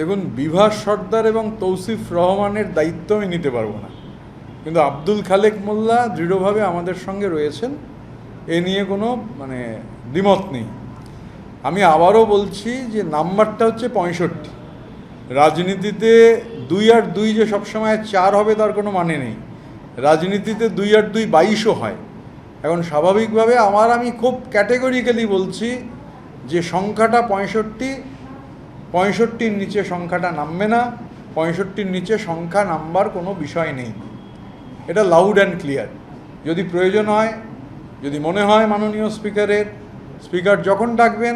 দেখুন, বিভাস সর্দার এবং তৌসিফ রহমানের দায়িত্ব আমি নিতে পারবো না, কিন্তু আব্দুল খালেক মোল্লা দৃঢ়ভাবে আমাদের সঙ্গে রয়েছেন। এ নিয়ে কোনো দ্বিমত নেই। আমি আবারও বলছি যে নাম্বারটা হচ্ছে 65। রাজনীতিতে 2 আর 2 যে সবসময় 4 হবে তার কোনো মানে নেই। রাজনীতিতে 2 আর 2 22ও হয়। এখন স্বাভাবিকভাবে আমি খুব ক্যাটেগরিক্যালি বলছি যে সংখ্যাটা 65-র নিচে সংখ্যাটা নামবে না। 65-র নিচে সংখ্যা নামবার কোনো বিষয় নেই। এটা লাউড অ্যান্ড ক্লিয়ার। যদি প্রয়োজন হয়, যদি মনে হয় মাননীয় স্পিকার যখন ডাকবেন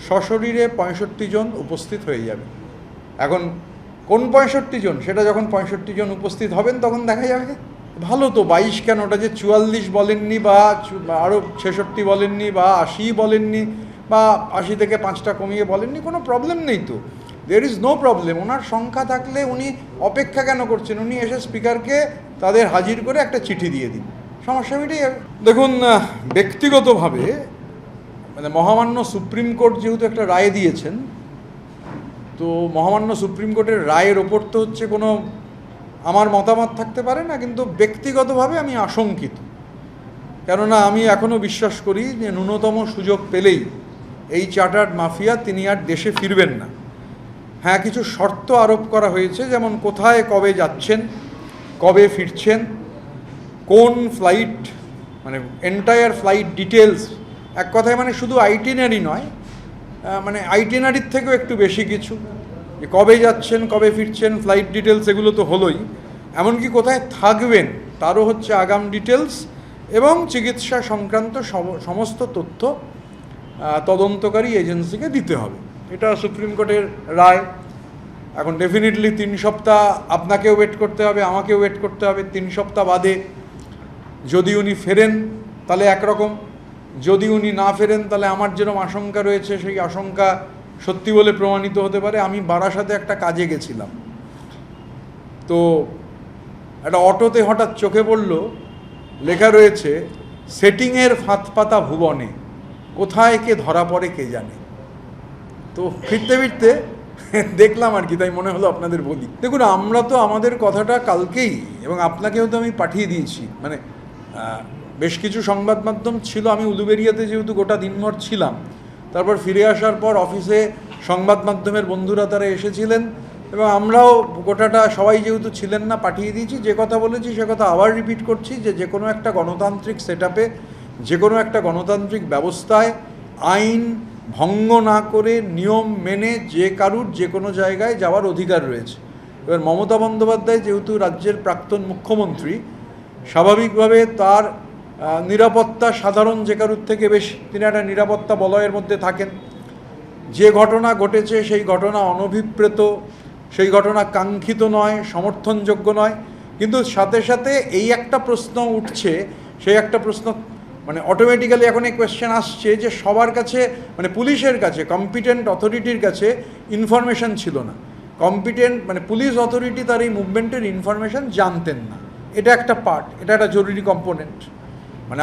সশরীরে 65 জন উপস্থিত হয়ে যাবে। এখন কোন 65 জন, সেটা যখন 65 জন উপস্থিত হবেন তখন দেখা যাবে। ভালো তো, 22 কেন, ওটা যে 44 বলেননি বা আরও 66 বলেননি বা 80 বলেননি বা 80 থেকে 5টা কমিয়ে বলেননি, কোনো প্রবলেম নেই তো। There is no problem. ওনার সংখ্যা থাকলে উনি অপেক্ষা কেন করছেন? উনি এসে স্পিকারকে তাদের হাজির করে একটা চিঠি দিয়ে দিন, সমস্যা মিটে যাবে। দেখুন, ব্যক্তিগতভাবে মহামান্য সুপ্রিম কোর্ট যেহেতু একটা রায় দিয়েছেন, তো মহামান্য সুপ্রিম কোর্টের রায়ের ওপর তো হচ্ছে কোনো আমার মতামত থাকতে পারে না, কিন্তু ব্যক্তিগতভাবে আমি আশঙ্কিত। কেননা আমি এখনও বিশ্বাস করি যে ন্যূনতম সুযোগ পেলেই এই চার্টার্ড মাফিয়া তিনি আর দেশে ফিরবেন না। হ্যাঁ, কিছু শর্ত আরোপ করা হয়েছে, যেমন কোথায় কবে যাচ্ছেন, কবে ফিরছেন, কোন ফ্লাইট, এন্টায়ার ফ্লাইট ডিটেলস। এক কথায় শুধু আইটিনারি নয়, আইটিনারির থেকেও একটু বেশি কিছু, যে কবে যাচ্ছেন, কবে ফিরছেন, ফ্লাইট ডিটেলস, এগুলো তো হলোই। এমনকি কোথায় থাকবেন তারও হচ্ছে আগাম ডিটেলস, এবং চিকিৎসা সংক্রান্ত সমস্ত তথ্য তদন্তকারী এজেন্সিকে দিতে হবে। এটা সুপ্রিম কোর্টের রায়। এখন ডেফিনেটলি 3 সপ্তাহ আপনাকেও ওয়েট করতে হবে, আমাকেও ওয়েট করতে হবে। 3 সপ্তাহ বাদে যদি উনি ফেরেন তাহলে একরকম, যদি উনি না ফেরেন তাহলে আমার যেরকম আশঙ্কা রয়েছে সেই আশঙ্কা সত্যি বলে প্রমাণিত হতে পারে। আমি বারাসাতে একটা কাজে গেছিলাম, তো একটা অটোতে হঠাৎ চোখে পড়ল, লেখা রয়েছে সেটিংয়ের ফাঁদপাতা ভুবনে, কোথায় কে ধরা পড়ে কে জানে। তো ফিরতে ফিরতে দেখলাম আর কি, তাই মনে হলো আপনাদের বলি। দেখুন, আমরা তো আমাদের কথাটা কালকেই, এবং আপনাকেও তো আমি পাঠিয়ে দিয়েছি, বেশ কিছু সংবাদ মাধ্যম ছিল। আমি উলুবেড়িয়াতে যেহেতু গোটা দিনভর ছিলাম, তারপর ফিরে আসার পর অফিসে সংবাদ মাধ্যমের বন্ধুরা তারা এসেছিলেন, এবং আমরাও গোটাটা সবাই যেহেতু ছিলেন না, পাঠিয়ে দিয়েছি। যে কথা বলেছি সে কথা আবার রিপিট করছি, যে কোনো একটা গণতান্ত্রিক সেটআপে, যে কোনো একটা গণতান্ত্রিক ব্যবস্থায় আইন ভঙ্গ না করে নিয়ম মেনে যে কারুর যে কোনো জায়গায় যাওয়ার অধিকার রয়েছে। এবার মমতা বন্দ্যোপাধ্যায় যেহেতু রাজ্যের প্রাক্তন মুখ্যমন্ত্রী, স্বাভাবিকভাবে তার নিরাপত্তা সাধারণ যে কারুর থেকে বেশি। তিনি একটা নিরাপত্তা বলয়ের মধ্যে থাকেন। যে ঘটনা ঘটেছে সেই ঘটনা অনভিপ্রেত, সেই ঘটনা কাঙ্ক্ষিত নয়, সমর্থনযোগ্য নয়। কিন্তু সাথে সাথে এই একটা প্রশ্ন উঠছে, সেই একটা প্রশ্ন অটোমেটিক্যালি এখন এই কোয়েশ্চেন আসছে যে সবার কাছে, পুলিশের কাছে, কম্পিটেন্ট অথরিটির কাছে ইনফরমেশন ছিল না। কম্পিটেন্ট পুলিশ অথরিটি তার এই মুভমেন্টের ইনফরমেশন জানতেন না। এটা একটা পার্ট, এটা একটা জরুরি কম্পোনেন্ট।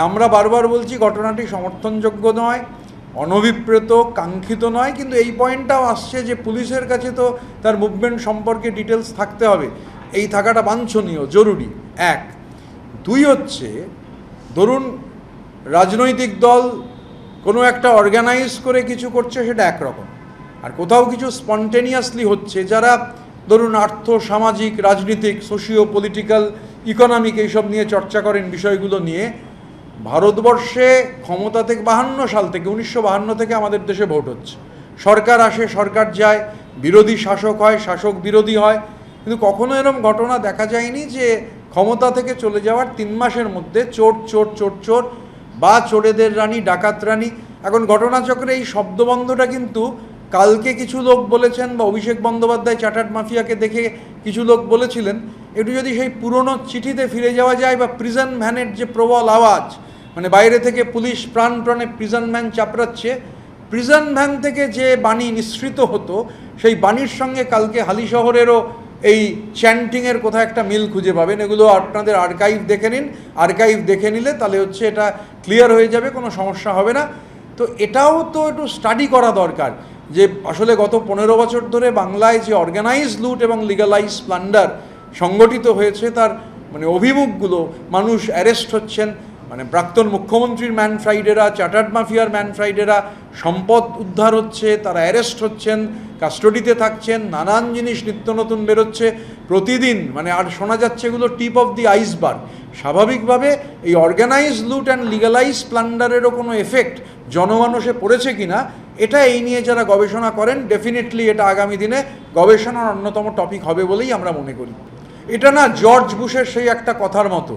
আমরা বারবার বলছি ঘটনাটি সমর্থনযোগ্য নয়, অনভিপ্রেত, কাঙ্ক্ষিত নয়, কিন্তু এই পয়েন্টটাও আসছে যে পুলিশের কাছে তো তার মুভমেন্ট সম্পর্কে ডিটেলস থাকতে হবে। এই থাকাটা বাঞ্ছনীয়, জরুরি। 1, 2 হচ্ছে, ধরুন রাজনৈতিক দল কোনো একটা অর্গানাইজ করে কিছু করছে, সেটা একরকম। আর কোথাও কিছু স্পন্টেনিয়াসলি হচ্ছে, যারা ধরুন আর্থ সামাজিক, রাজনীতিক, সোশিও পলিটিক্যাল, ইকোনমিক এইসব নিয়ে চর্চা করেন, বিষয়গুলো নিয়ে। ভারতবর্ষে ক্ষমতা থেকে 52 সাল থেকে, 1952 থেকে আমাদের দেশে ভোট হচ্ছে। সরকার আসে, সরকার যায়, বিরোধী শাসক হয়, শাসক বিরোধী হয়, কিন্তু কখনো এরকম ঘটনা দেখা যায়নি যে ক্ষমতা থেকে চলে যাওয়ার 3 মাসের মধ্যে চোর চোর চোর চোর বা চোরেদের রানী, ডাকাত রানী। এখন ঘটনাচক্রে এই শব্দবন্ধটা কিন্তু কালকে কিছু লোক বলেছেন, বা অভিষেক বন্দ্যোপাধ্যায় চার্টার্ড মাফিয়াকে দেখে কিছু লোক বলেছিলেন। একটু যদি সেই পুরনো চিঠিতে ফিরে যাওয়া যায়, বা প্রিজন ভ্যানের যে প্রবল আওয়াজ, বাইরে থেকে পুলিশ প্রাণে প্রিজন ভ্যান চাপড়াচ্ছে, প্রিজন ভ্যান থেকে যে বাণী নিঃসৃত হতো, সেই বাণীর সঙ্গে কালকে হালিশহরেরও এই চ্যান্টিংয়ের কোথাও একটা মিল খুঁজে পাবেন। এগুলো আপনাদের আর্কাইভ দেখে নিন। আর্কাইভ দেখে নিলে তাহলে হচ্ছে এটা ক্লিয়ার হয়ে যাবে, কোনো সমস্যা হবে না। তো এটাও তো একটু স্টাডি করা দরকার যে আসলে গত 15 বছর ধরে বাংলায় যে অর্গানাইজ লুট এবং লিগালাইজ প্লান্ডার সংগঠিত হয়েছে তার মানে অভিমুখগুলো, মানুষ অ্যারেস্ট হচ্ছেন, মানে প্রাক্তন মুখ্যমন্ত্রীর ম্যান ফ্রাইডেরা, চার্টার্ড মাফিয়ার ম্যান ফ্রাইডেরা, সম্পদ উদ্ধার হচ্ছে, তারা অ্যারেস্ট হচ্ছেন, কাস্টডিতে থাকছেন, নানান জিনিস নিত্য নতুন বেরোচ্ছে প্রতিদিন, মানে আর শোনা যাচ্ছে এগুলো টিপ অফ দি আইসবার্গ। স্বাভাবিকভাবে এই অর্গানাইজ লুট অ্যান্ড লিগালাইজ প্লান্ডারেরও কোনো এফেক্ট জনমানসে পড়েছে কিনা, এটা এই নিয়ে যারা গবেষণা করেন ডেফিনেটলি এটা আগামী দিনে গবেষণার অন্যতম টপিক হবে বলেই আমরা মনে করি। এটা না জর্জ বুশের সেই একটা কথার মতো,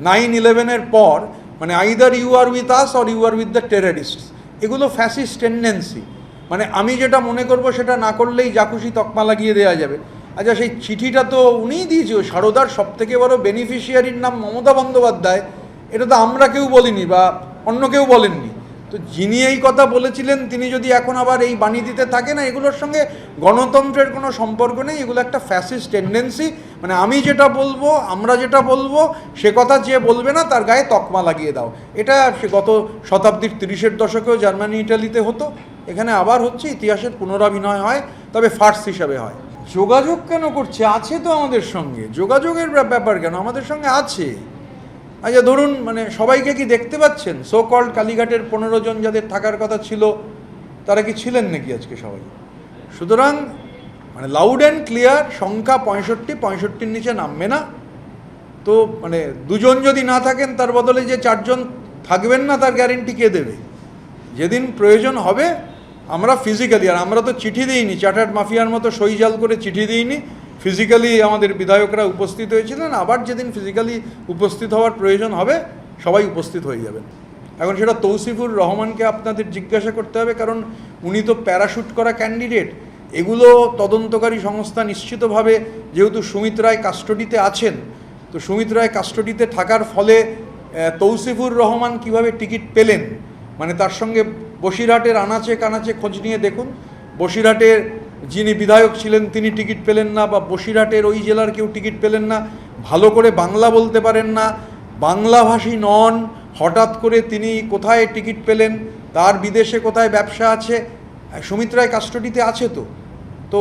9/11-এর পর মানে either you are with us or you are with the terrorists, এগুলো ফ্যাসিস্ট টেন্ডেন্সি। মানে আমি যেটা মনে করব সেটা না করলেই যা খুশি তকমা লাগিয়ে দেওয়া যাবে। আচ্ছা, সেই চিঠিটা তো উনিই দিয়েছে, সারদার সবথেকে বড় বেনিফিশিয়ারির নাম মমতা বন্দ্যোপাধ্যায়, এটা তো আমরা কেউ বলিনি বা অন্য কেউ বলেননি। তো যিনি এই কথা বলেছিলেন তিনি যদি এখন আবার এই বাণী দিতে থাকে না, এগুলোর সঙ্গে গণতন্ত্রের কোনো সম্পর্ক নেই, এগুলো একটা ফ্যাসিস্ট টেন্ডেন্সি। মানে আমি যেটা বলবো, আমরা যেটা বলবো, সে কথা যে বলবে না তার গায়ে তকমা লাগিয়ে দাও। এটা সে গত শতাব্দীর 30-এর দশকেও জার্মানি ইটালিতে হতো, এখানে আবার হচ্ছে, ইতিহাসের পুনরাভিনয় হয়, তবে ফার্স হিসাবে হয়। যোগাযোগ কেন করছে? আছে তো আমাদের সঙ্গে, যোগাযোগের ব্যাপার কেন, আমাদের সঙ্গে আছে। আচ্ছা ধরুন, মানে সবাইকে কি দেখতে পাচ্ছেন? সো কল্ড কালীঘাটের 15 জন যাদের থাকার কথা ছিল তারা কি ছিলেন নাকি আজকে সবাই? সুতরাং মানে লাউড অ্যান্ড ক্লিয়ার সংখ্যা 65-65-র নিচে নামবে না। তো মানে দুজন যদি না থাকেন তার বদলে যে 4 জন থাকবেন না তার গ্যারেন্টি কে দেবে? যেদিন প্রয়োজন হবে আমরা ফিজিক্যালি, আর আমরা তো চিঠি দিইনি, চার্টার্ড মাফিয়ার মতো সই জাল করে চিঠি দিইনি, ফিজিক্যালি আমাদের বিধায়করা উপস্থিত হয়েছিলেন। আবার যেদিন ফিজিক্যালি উপস্থিত হওয়ার প্রয়োজন হবে সবাই উপস্থিত হয়ে যাবেন। এখন সেটা তৌসিফুর রহমানকে আপনাদের জিজ্ঞাসা করতে হবে, কারণ উনি তো প্যারাশুট করা ক্যান্ডিডেট। এগুলো তদন্তকারী সংস্থা নিশ্চিতভাবে, যেহেতু সুমিত রায় কাস্টডিতে আছেন, তো সুমিত রায় কাস্টডিতে থাকার ফলে তৌসিফুর রহমান কিভাবে টিকিট পেলেন, মানে তার সঙ্গে বসিরহাটের আনাচে কানাচে খোঁজ নিয়ে দেখুন, বসিরহাটের যিনি বিধায়ক ছিলেন তিনি টিকিট পেলেন না, বা বসিরহাটের ওই জেলার কেউ টিকিট পেলেন না, ভালো করে বাংলা বলতে পারেন না, বাংলাভাষী নন, হঠাৎ করে তিনি কোথায় টিকিট পেলেন, তার বিদেশে কোথায় ব্যবসা আছে, সুমিত রায় কাস্টডিতে আছে। তো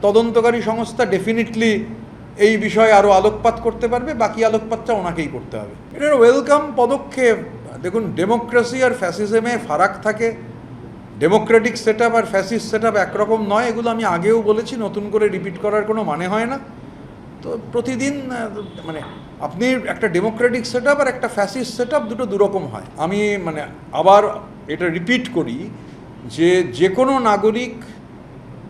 তদন্তকারী সংস্থা ডেফিনেটলি এই বিষয়ে আরও আলোকপাত করতে পারবে, বাকি আলোকপাতটা ওনাকেই করতে হবে। এটার ওয়েলকাম পদক্ষেপ। দেখুন, ডেমোক্রেসি আর ফ্যাসিজমে ফারাক থাকে, ডেমোক্রেটিক সেট আপ আর ফ্যাসিস্ট সেট আপ একরকম নয়, এগুলো আমি আগেও বলেছি, নতুন করে রিপিট করার কোনো মানে হয় না। তো প্রতিদিন মানে আপনি একটা ডেমোক্রেটিক সেট আপ আর একটা ফ্যাসিস্ট সেট আপ দুটো দুরকম হয়। আমি মানে আবার এটা রিপিট করি যে কোনো নাগরিক,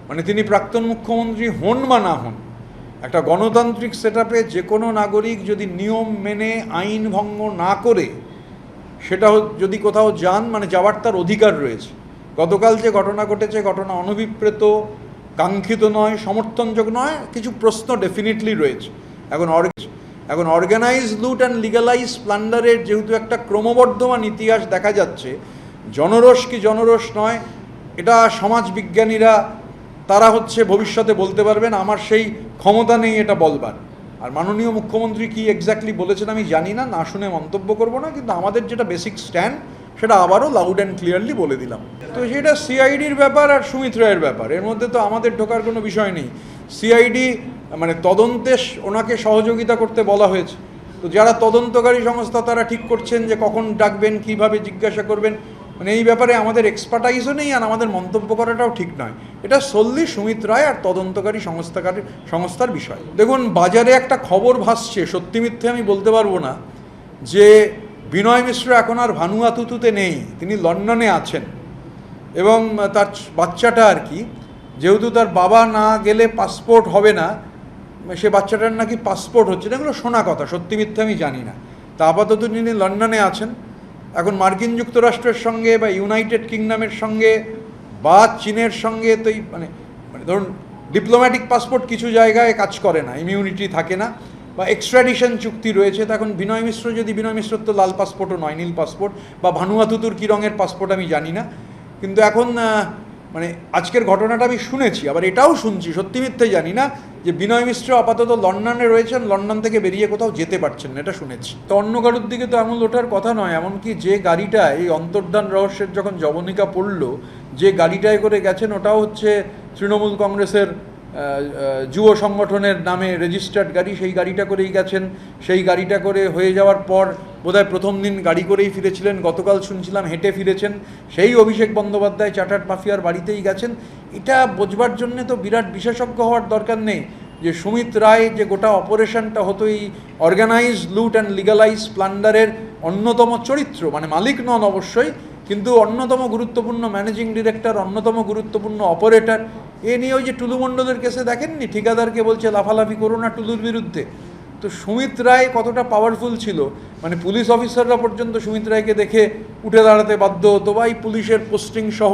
মানে তিনি প্রাক্তন মুখ্যমন্ত্রী হন বা না হন, একটা গণতান্ত্রিক সেট আপে যে কোনো নাগরিক যদি নিয়ম মেনে আইন ভঙ্গ না করে সেটা যদি কোথাও যান, মানে যাওয়ার তার অধিকার রয়েছে। গতকাল যে ঘটনা ঘটেছে, ঘটনা অনভিপ্রেত, কাঙ্ক্ষিত নয়, সমর্থনযোগ্য নয়, কিছু প্রশ্ন ডেফিনেটলি রয়েছে। এখন অর্গানাইজ লুট অ্যান্ড লিগালাইজ প্লান্ডারের যেহেতু একটা ক্রমবর্ধমান ইতিহাস দেখা যাচ্ছে, জনরোষ কি জনরোষ নয়, এটা সমাজবিজ্ঞানীরা তারা হচ্ছে ভবিষ্যতে বলতে পারবেন, আমার সেই ক্ষমতা নেই এটা বলবার। আর মাননীয় মুখ্যমন্ত্রী কি এক্স্যাক্টলি বলেছেন আমি জানি না, না শুনে মন্তব্য করব না, কিন্তু আমাদের যেটা বেসিক স্ট্যান্ড সেটা আবারও লাউড অ্যান্ড ক্লিয়ারলি বলে দিলাম। তো সেটা সিআইডির ব্যাপার আর সুমিত রায়ের ব্যাপার, এর মধ্যে তো আমাদের ঢোকার কোনো বিষয় নেই। সিআইডি মানে তদন্তে ওনাকে সহযোগিতা করতে বলা হয়েছে, তো যারা তদন্তকারী সংস্থা তারা ঠিক করছেন যে কখন ডাকবেন, কিভাবে জিজ্ঞাসা করবেন, মানে এই ব্যাপারে আমাদের এক্সপার্টাইজও নেই, আর আমাদের মন্তব্য করাটাও ঠিক নয়। এটা solely সুমিত রায় আর তদন্তকারী সংস্থার বিষয়। দেখুন, বাজারে একটা খবর ভাসছে, সত্যি মিথ্যে আমি বলতে পারবো না, যে বিনয় মিশ্র এখন আর ভানুয়াতুতুতে নেই, তিনি লন্ডনে আছেন, এবং তার বাচ্চাটা আর কি, যেহেতু তার বাবা না গেলে পাসপোর্ট হবে না, সে বাচ্চাটার নাকি পাসপোর্ট হচ্ছে না। এগুলো শোনা কথা, সত্যি মিথ্যে আমি জানি না। তা আপাতত তিনি লন্ডনে আছেন। এখন মার্কিন যুক্তরাষ্ট্রের সঙ্গে বা ইউনাইটেড কিংডমের সঙ্গে বা চীনের সঙ্গে তো মানে ধরুন ডিপ্লোম্যাটিক পাসপোর্ট কিছু জায়গায় কাজ করে না, ইমিউনিটি থাকে না, বা এক্সট্রাডিশন চুক্তি রয়েছে। তো এখন বিনয় মিশ্র লাল পাসপোর্টও নয়, নীল পাসপোর্ট, বা ভানুয়াতুতুর কী রঙের পাসপোর্ট আমি জানি না। কিন্তু এখন মানে আজকের ঘটনাটা আমি শুনেছি, আবার এটাও শুনছি, সত্যি মিথ্যে জানি না, যে বিনয় মিশ্র আপাতত লন্ডনে রয়েছেন, লন্ডন থেকে বেরিয়ে কোথাও যেতে পারছেন না, এটা শুনেছি। তো অন্য কারোর দিকে তো আঙুল ওঠার কথা নয়। এমনকি যে গাড়িটা এই অন্তর্ধান রহস্যের যখন জবনিকা পড়ল, যে গাড়িটায় করে গেছেন ওটাও হচ্ছে তৃণমূল কংগ্রেসের যুব সংগঠনের নামে রেজিস্টার্ড গাড়ি, সেই গাড়িটা করেই গেছেন। সেই গাড়িটা করে হয়ে যাওয়ার পর বোধহয় প্রথম দিন গাড়ি করেই ফিরেছিলেন, গতকাল শুনছিলাম হেঁটে ফিরেছেন। সেই অভিষেক বন্দ্যোপাধ্যায় চার্টার্ড মাফিয়ার বাড়িতেই গেছেন। এটা বোঝবার জন্যে তো বিরাট বিশেষজ্ঞ হওয়ার দরকার নেই যে সুমিত রায় যে গোটা অপারেশনটা হতো এই অর্গানাইজ লুট অ্যান্ড লিগালাইজ প্লান্ডারের অন্যতম চরিত্র, মানে মালিক নন অবশ্যই, কিন্তু অন্যতম গুরুত্বপূর্ণ ম্যানেজিং ডিরেক্টর, অন্যতম গুরুত্বপূর্ণ অপারেটর। এ নিয়ে ওই যে টুলু মণ্ডলের কেসে দেখেননি, ঠিকাদারকে বলছে লাফালাফি করো না টুলুর বিরুদ্ধে। তো সুমিত রায় কতটা পাওয়ারফুল ছিল, মানে পুলিশ অফিসাররা পর্যন্ত সুমিত রায়কে দেখে উঠে দাঁড়াতে বাধ্য হতো, বা এই পুলিশের পোস্টিং সহ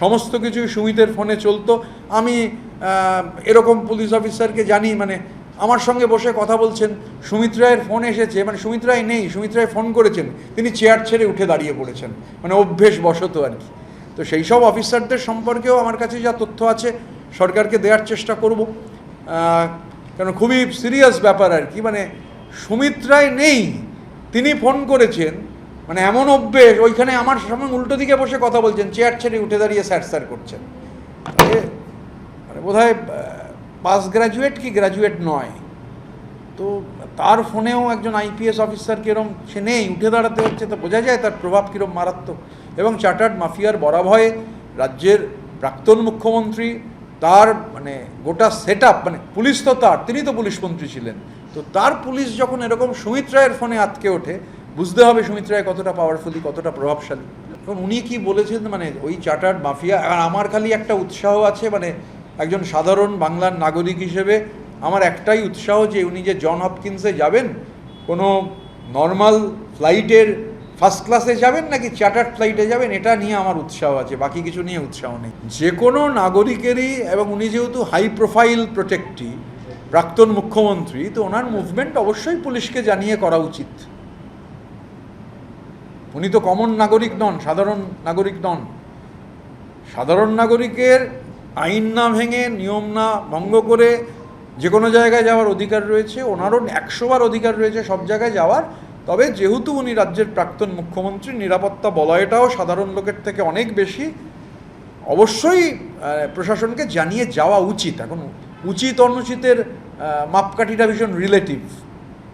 সমস্ত কিছুই সুমিতের ফোনে চলতো। আমি এরকম পুলিশ অফিসারকে জানি, মানে আমার সঙ্গে বসে কথা বলছেন, সুমিত রায়ের ফোন এসেছে, মানে সুমিত রায় নেই, সুমিত রায় ফোন করেছেন, তিনি চেয়ার ছেড়ে উঠে দাঁড়িয়ে পড়েছেন, মানে অভ্যেস বশত আর কি। তো সেই সব অফিসারদের সম্পর্কেও আমার কাছে যা তথ্য আছে সরকারকে দেওয়ার চেষ্টা করব, কারণ খুবই সিরিয়াস ব্যাপার আর কি। মানে সুমিত রায় নেই, তিনি ফোন করেছেন, মানে এমন অভ্যেস, ওইখানে আমার সামনে উল্টো দিকে বসে কথা বলছেন, চেয়ার ছেড়ে উঠে দাঁড়িয়ে স্যার করছেন। মানে বোধহয় পাস গ্র্যাজুয়েট কি গ্র্যাজুয়েট নয়, তো তার ফোনেও একজন আইপিএস অফিসার কীরকম, সে নেই, উঠে দাঁড়াতে হচ্ছে, তো বোঝা যায় তার প্রভাব কীরকম মারাত্মক। এবং চার্টার্ড মাফিয়ার বরাভয়ে রাজ্যের প্রাক্তন মুখ্যমন্ত্রী, তার মানে গোটা সেট আপ, মানে পুলিশ তো তার, তিনি তো পুলিশ মন্ত্রী ছিলেন, তো তার পুলিশ যখন এরকম সুমিত রায়ের ফোনে আটকে ওঠে, বুঝতে হবে সুমিত রায় কতটা পাওয়ারফুলি, কতটা প্রভাবশালী। এখন উনি কি বলেছেন, মানে ওই চার্টার্ড মাফিয়া, আর আমার খালি একটা উৎসাহ আছে, মানে একজন সাধারণ বাংলার নাগরিক হিসেবে আমার একটাই উৎসাহ, যে উনি যে জন হপকিন্সে যাবেন, কোনো নর্মাল ফ্লাইটের ফার্স্ট ক্লাসে যাবেন নাকি চার্টার্ড ফ্লাইটে যাবেন, এটা নিয়ে আমার উৎসাহ আছে, বাকি কিছু নিয়ে উৎসাহ নেই। যে কোনো নাগরিকেরই, এবং উনি যেহেতু হাই প্রোফাইল প্রোটেক্টি, প্রাক্তন মুখ্যমন্ত্রী, তো ওনার মুভমেন্ট অবশ্যই পুলিশকে জানিয়ে করা উচিত। উনি তো কমন নাগরিক নন, সাধারণ নাগরিক নন। সাধারণ নাগরিকের আইন না ভেঙে, নিয়ম না ভঙ্গ করে যে কোনো জায়গায় যাওয়ার অধিকার রয়েছে, ওনারও 100বার অধিকার রয়েছে সব জায়গায় যাওয়ার। তবে যেহেতু উনি রাজ্যের প্রাক্তন মুখ্যমন্ত্রী, নিরাপত্তা বলয়টাও সাধারণ লোকের থেকে অনেক বেশি, অবশ্যই প্রশাসনকে জানিয়ে যাওয়া উচিত। এখন উচিত অনুচিতের মাপকাঠিটা ভীষণ রিলেটিভ,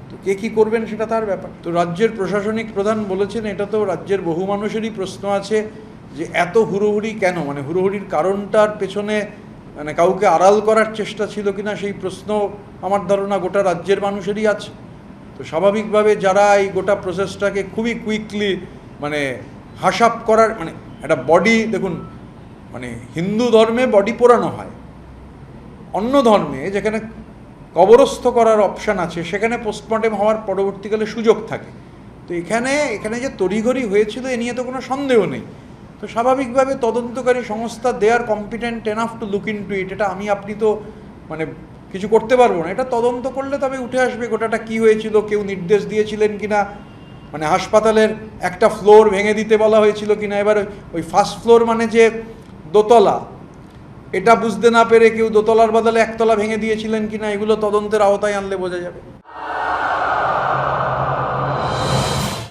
তো কে কী করবেন সেটা তার ব্যাপার। তো রাজ্যের প্রশাসনিক প্রধান বলেছেন, এটা তো রাজ্যের বহু মানুষেরই প্রশ্ন আছে যে এত হুড়োহুড়ি কেন, মানে হুড়োহুড়ির কারণটার পেছনে মানে কাউকে আড়াল করার চেষ্টা ছিল কিনা, সেই প্রশ্ন আমার ধারণা গোটা রাজ্যের মানুষেরই আছে। তো স্বাভাবিকভাবে যারা এই গোটা প্রসেসটাকে খুবই কুইকলি মানে হাসাপ করার, মানে একটা বডি, দেখুন মানে হিন্দু ধর্মে বডি পোড়ানো হয়, অন্য ধর্মে যেখানে কবরস্থ করার অপশান আছে সেখানে পোস্টমর্টেম হওয়ার পরবর্তীকালে সুযোগ থাকে। তো এখানে যে তড়িঘড়ি হয়েছিল এ নিয়ে তো কোনো সন্দেহ নেই। তো স্বাভাবিকভাবে তদন্তকারী সংস্থা they are competent enough to look into it. এটা আমি আপনি তো মানে কিছু করতে পারবো না, এটা তদন্ত করলে তবে উঠে আসবে গোটাটা কী হয়েছিল, কেউ নির্দেশ দিয়েছিলেন কিনা, মানে হাসপাতালের একটা ফ্লোর ভেঙে দিতে বলা হয়েছিল কিনা। এবার ওই ফার্স্ট ফ্লোর মানে যে দোতলা, এটা বুঝতে না পেরে কেউ দোতলার বদলে একতলা ভেঙে দিয়েছিলেন কিনা, এগুলো তদন্তের আওতায় আনলে বোঝা যাবে।